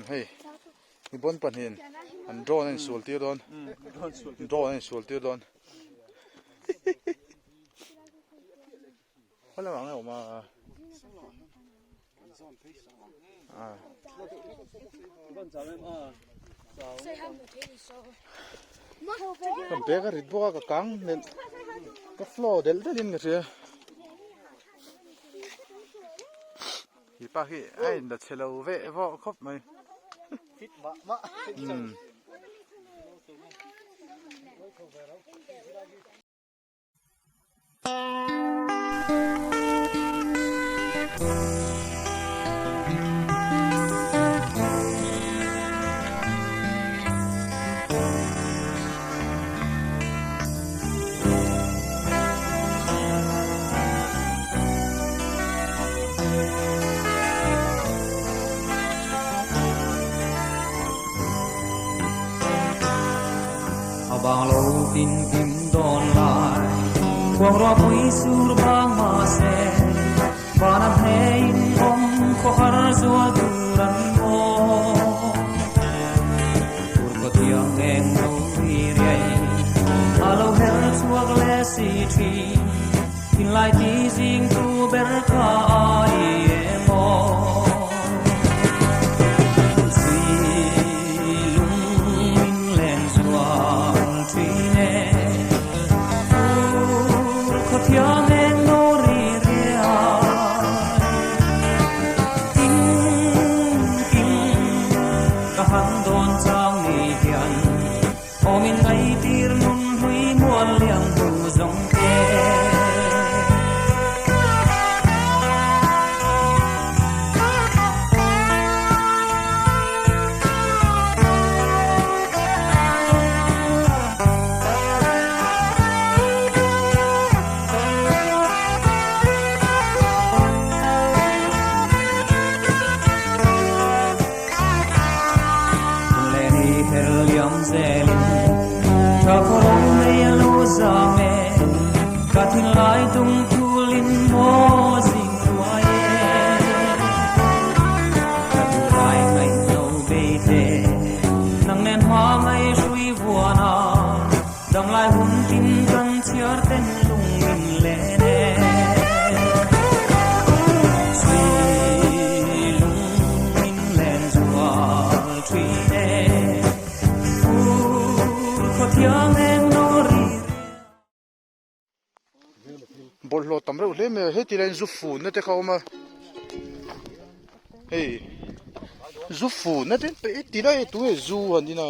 เฮ้ยมีบนปันเห็นอันโดนสวลตีโดนโดนสวลตีโดนเพราะระหว่างนี้ออกมาก็เบก็ริดบัวก็กังเนี่ยก็ฟลอเดลเดลินกันเสียฮีป้าฮีไอ้ดัชเชลเวะว่าครบไหมบางโลดินกิมดอนลายควงรอบวิสุรบางมาเซบานาเพย์อมขอรสวดุรันโมปุรกติยังเองโนวิเรียอาโลเฮลสวกเลสิทีกินไลที่สิงตูเบรคาอีเอโมบอลโลตัมเร่เลยมั้ยเฮ้ยที่เล่นซูฟูนั่นแต่เขามาเฮ้ยซูฟูนั่นแต่ไปที่ไหนตัวซูอันนี้นะ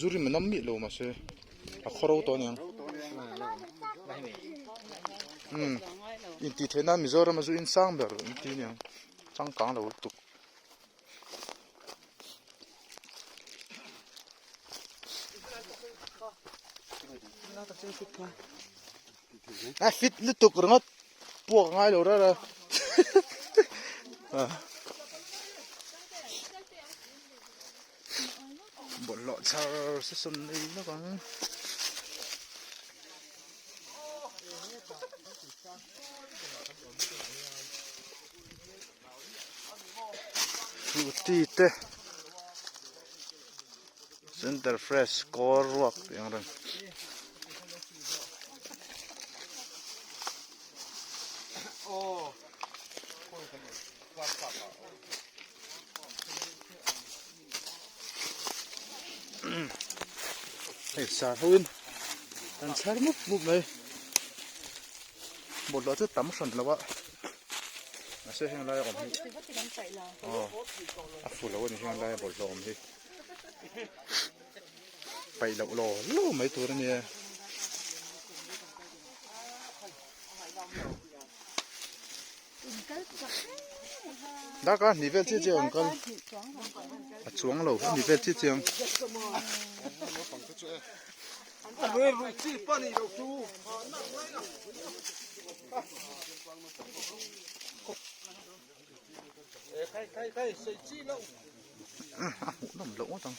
ซูริมันน้ำมีโลมาเช่อะขอรู้ตัวนี้อินที่เทน่ามิโซรามาซูอินซังเบอร์อินที่เนี่ยซังกังเราตุกฟิตลิตุกรึงัดพวกง่ายเลยนะบนหลอดชาร์สนนี่นะกันฟูตีเตะเซ็นเตอร์เฟรชกอร์วักอย่างนั้นสาธุนอันสารมุกเลยบทเราจะตั้มสันแล้ววะอาเซียนไล่ออกให้อ๋อฝุ่นแล้ววันนี้เชียงไล่บทลมที่ไปแล้วรอลูไม่ตัวนี้ได้กันนี่เป็นที่เจียงกันช่วงเรานี่เป็นที่เจียงน้ำหลงจัง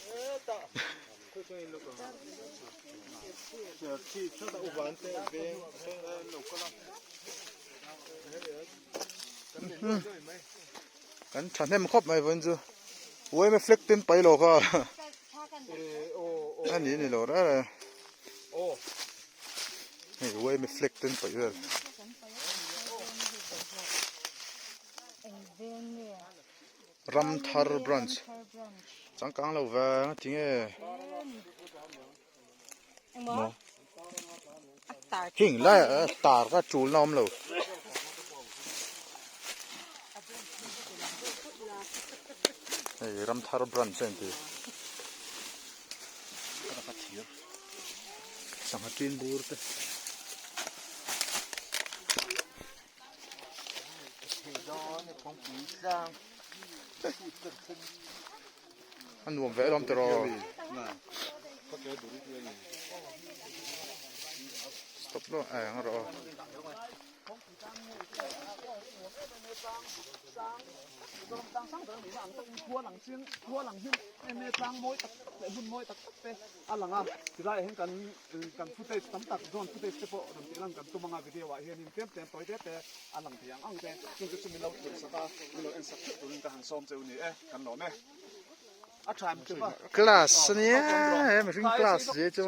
กันฉันให้มันครบไหมวันจู เว้ยไม่เฟล็กเต้นไปหรอกอ่ะ โอ้โอ้ อันนี้นี่หรอกนะ โอ้ นี่เว้ยไม่เฟล็กเต้นไปเลยรัมทาร์บรันช์จังกังเราแวงทิ้งเอ๋หิ่งไล่ตาก็จูนน้อมเราเฮ้ยรัมทาร์บรันช์เองทีสังหารจีนบูร์เตอันนู้นเวลาเตอร์สต็อปแล้วงั้นรอทั่วหลังเชียงเมตรังมวยตักแต่หุ่นมวยตักเตะหลังที่ได้เห็นกันฟุตเตสตั้มตักโดนฟุตเตสเตปโดนที่หลังกันตัวมังวิดีโอว่าเห็นเต็มต่อยแต่หลังที่ยังอังแต่จนจะมีเราถึงสักมีเราเอ็นสักตัวนึงกันซ้อมเจ้านี่กันหล่อไหมทำจุดป่ะ คลาสเนี่ยไม่ถึงคลาสเยอะจัง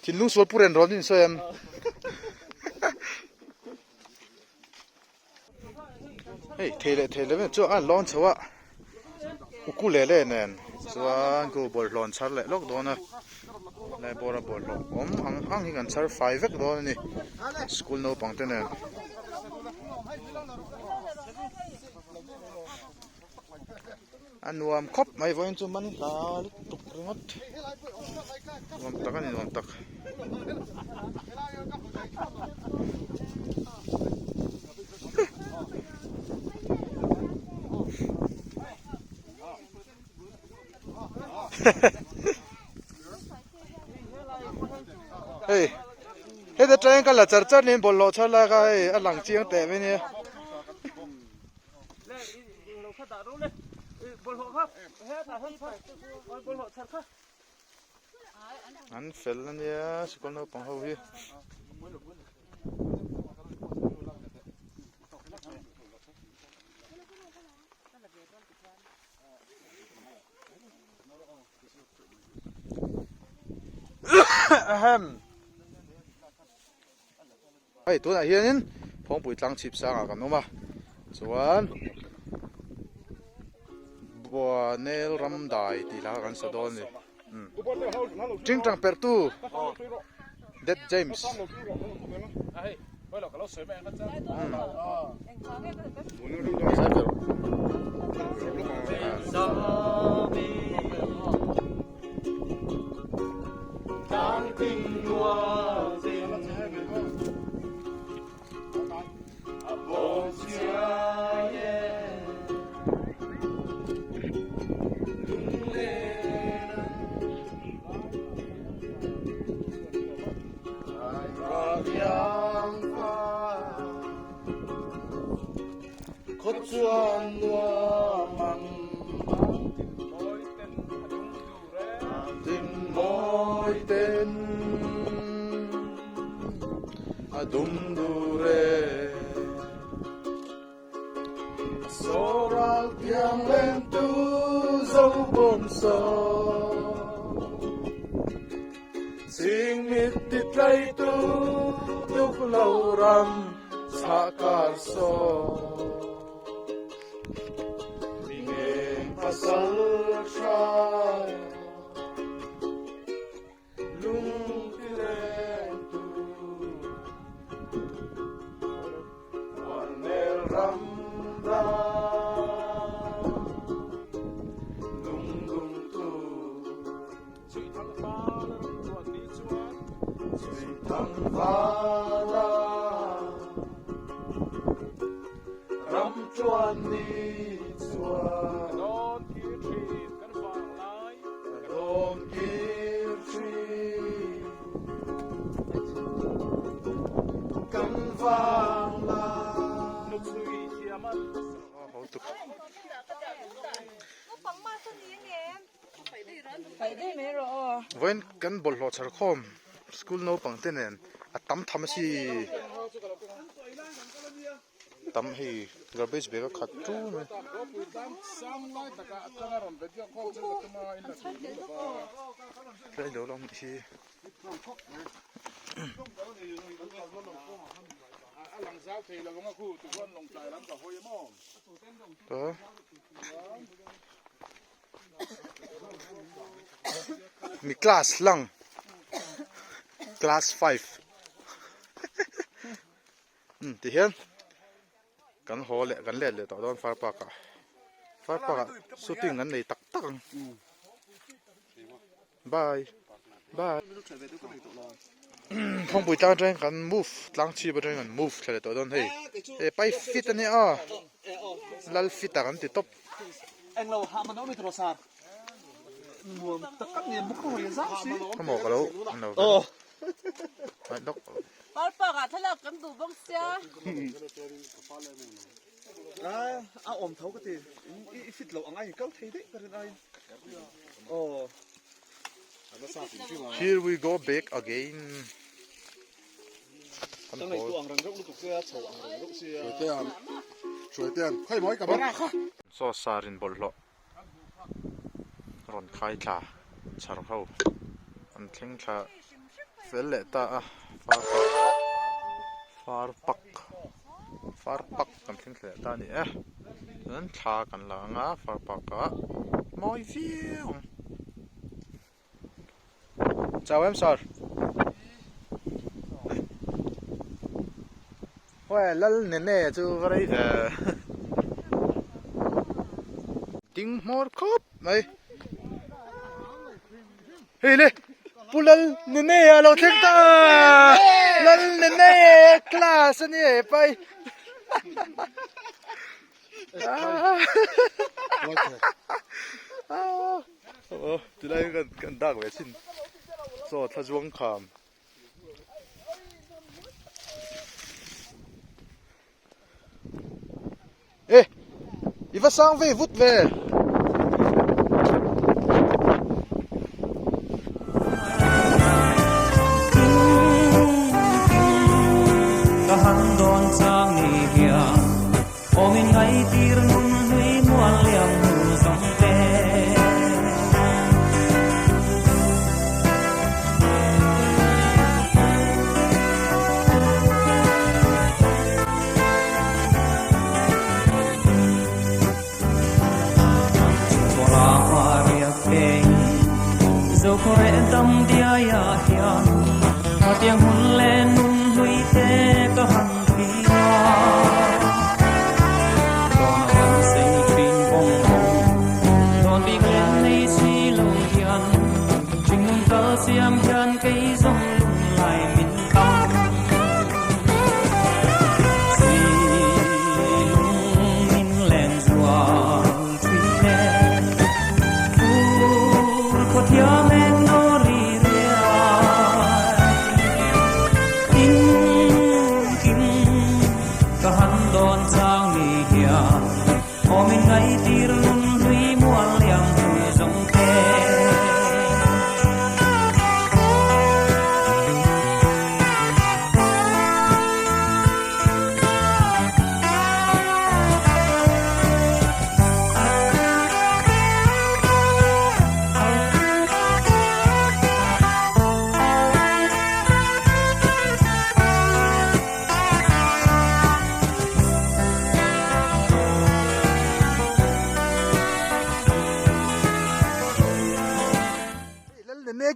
ที่ลุงสวดพูดเรื่องร้อนนี่สวยมั้ยเฮ้ยเทเลไม่จ้าร้อนชัวร์กูเล่เนี่ยส่วนกูบอลร้อนชัดเลยล็อกโดนนะเลยบอลร้อนอังหิกันชัดไฟเวกโดนนี่สกูลโนปังเต้นเนี่ยอันวมครบไม่ไว้จุมันลาลิตุกเรื่องวมตักนี่วมตักเฮ้ยเฮ้ยแต่ใจกันละจัดนี่บอลล้อชัดแล้วก็ไอ้หลังเจียงแต่ไม่เนี่ยอันเฟลนั่นเนี่ยสกุลเราปังเขาพี่ไอ้ตัวไหนเฮียนี่พงปุ๋ยตั้งชิบสางกันนู้มาส่วนบัวเนลรำได้ตีลากันสะดอนนี่จริงจังเปิดตู้เด็ดเจมส์จวนนัวมันดินมอยเต็นดุมดูเรโซรักยังเล่นตูโซบมโซสิ่งมิตรใจตูทุกเหล่ารำสักการโซSalvation, lumpilentu, wanel ramda, lungungtu, suitang vala, ram chuan ni chuan. When can bol lo char khom school no pang tenen atam thamasi tắm hi garbage bag khát chú này đây đâu lòng hi đó mi class lang class 5 thì hiện kan ho le kan le le to don far park shooting an nei tak tak bye bye không bùi tang trang kan move tlang chi ba trang kan move thale to don hei e pai fit ani a lal fit kan ti top anh lâu hạ mà nó mới throw sar nguồn tất cả niềm bốc hồi ra xí không mò ka lo no ai dok Palpa ka thala kan du bang sia. Om thấu cái gì fit lâu anh ấy câu thấy đấy cái này here we go back again trong này tụi anh răng rốc lúc kia chầu anh răng rốc xia chuối tiền khai mới cả bác so sarin bol lo ron khai tha char ho an thling tha fel le ta far pak kan thling le ta ni an tha kan la nga far pak ka moi vieng chào em sir ôi lal nene chu cái đấy tiếng mor khop này hey le pulal nene alo thek ta lal nene class ni pai từ đây gần đắc về xin so thà zuang kham ê đi vào sang về vút về ta han don sang ni hia o min ngai tir nun hui muan liang nu song te khore tâm dia ya hian ma tiang hun len nun hui te ka han pia don han sei pin bong don bi len nei si lo hian jing nun ta siam hian kei zong lung lai min kam si lung min len zua tui ne ko thia men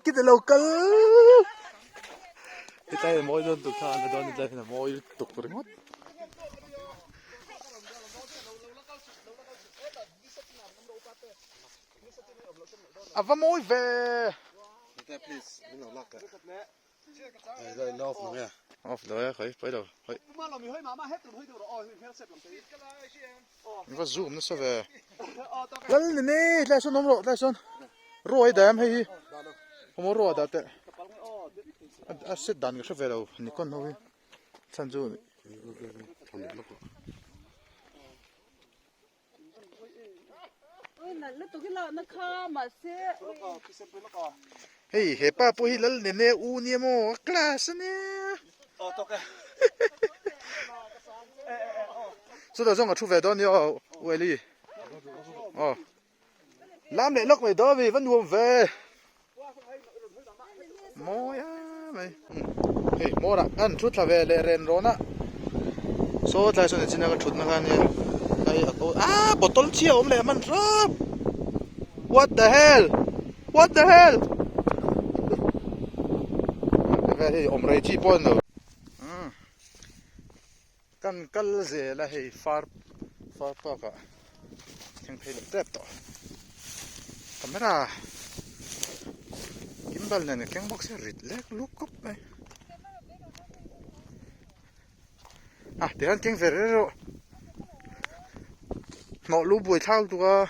kita local kita mau don tu kan don kita na mau tuk ringot apa mau ve please no lock rồi no off nữa off rồi khởi phải đâu khởi mà làm gì hơi mà hết rồi hơi được rồi hết xếp làm gì nó zoom nó sao về lần này lại xuân hôm rồi lại xuân rồi đam hay không rồi đã thế sit down cái số về đâu Nikon thôi chân chú ôi nãy lúc tôi cái lọ nó kha mà xe hey hepa po hi lal nene u ni mo class ne to cái số đó giống ở thu về đó nhiều quay đi làm lại lắc về đó vì vẫn nuông về mồi á mày hey mồi ăn chút là về lệ ren rồi nè số lại số này chỉ là cái chút mà cái này cái bottle chia om lệ mình rớp what the hell cái này om ray chi pon rồi căn căn gì là hay far pa cả thằng phải đẹp to camera gimbal này cái box rít lek lúc cúp này để anh tiếng về rồi nó lúc buổi thao tụi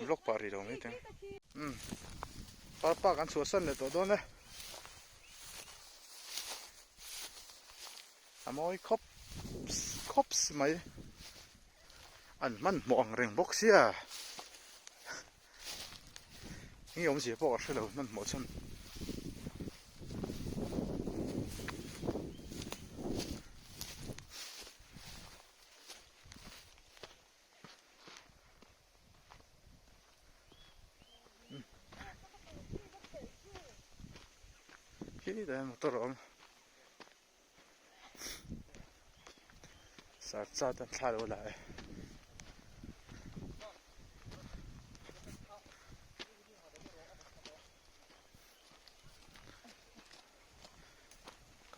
lúc party đâu mấy tiếng pa kan suốt sân này tụi đó này mồi cops mày anh man mong rèn bốc xia nghĩ ông gì bỏ rồi man một chân cái đấy một tờ sát sát tan thả đâu lại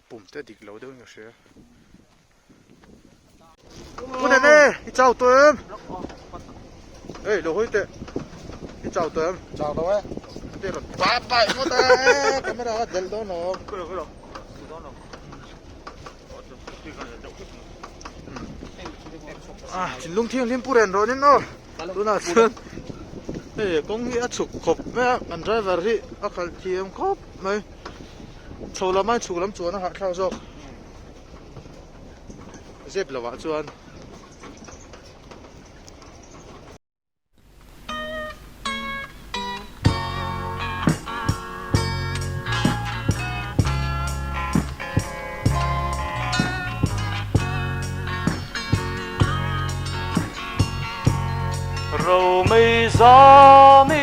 bùm tới địch lâu đâu nhỉ sữa cô này nè đi chào tụi em ê đồ hôi tệ đi chào tụi em chào đâu ấy đây là ba bảy một tay camera del đó nó chính lung thiêng liên puren rồi nên nó tôi là sơn ê công nghĩa chụp khop mẹ anh driver đi akal thiêng khop mày sầu lắm anh chụp lắm chuột nó hạ theo rồi dép là vợ chuột râu mây gió mi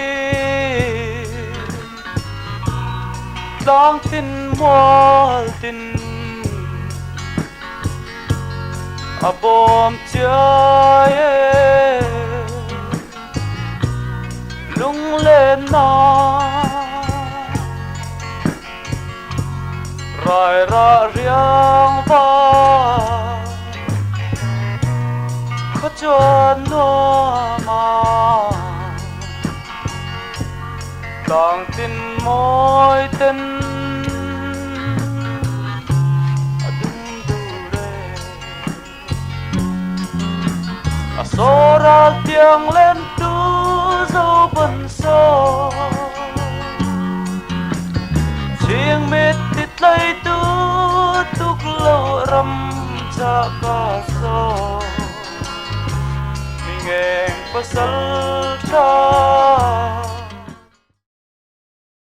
đang tin mua tin bom chơi lung lên na rồi ra riêng va có cho nó mà đang tin môi tên đừng đủ đây số ra tiếng lên tu dấu bần sâu chiêng mệt tít lấy tu tuk lâu râm cha ca sâu nghe pasal